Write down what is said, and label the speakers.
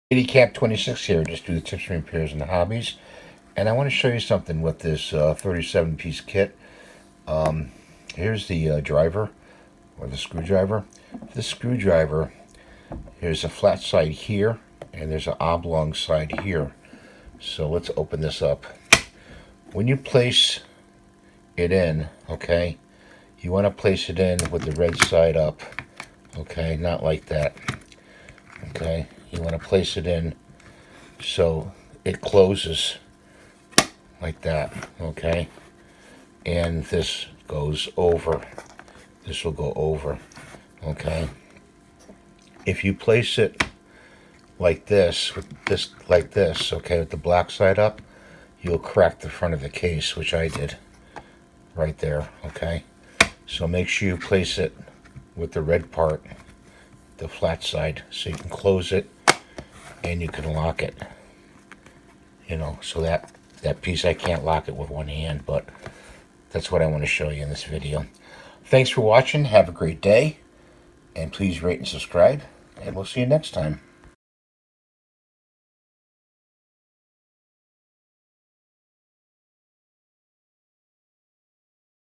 Speaker 1: Cap 26 here, just do the tips and repairs and the hobbies. And I want to show you something with this 37-piece kit. Here's the driver, or the screwdriver. This screwdriver, here's a flat side here, and there's an oblong side here. So let's open this up. When you place it in, okay, you want to place it in with the red side up, okay, not like that, okay. You want to place it in so it closes like that, okay, and this goes over. This will go over, okay. If you place it like this, with this like this, okay, with the black side up, you'll crack the front of the case, which I did right there, okay. So make sure you place it with the red part, the flat side, so you can close it and you can lock it, you know, so that piece, I can't lock it with one hand, but that's what I want to show you in this video. Thanks for watching. Have a great day, and please rate and subscribe, and we'll see you next time.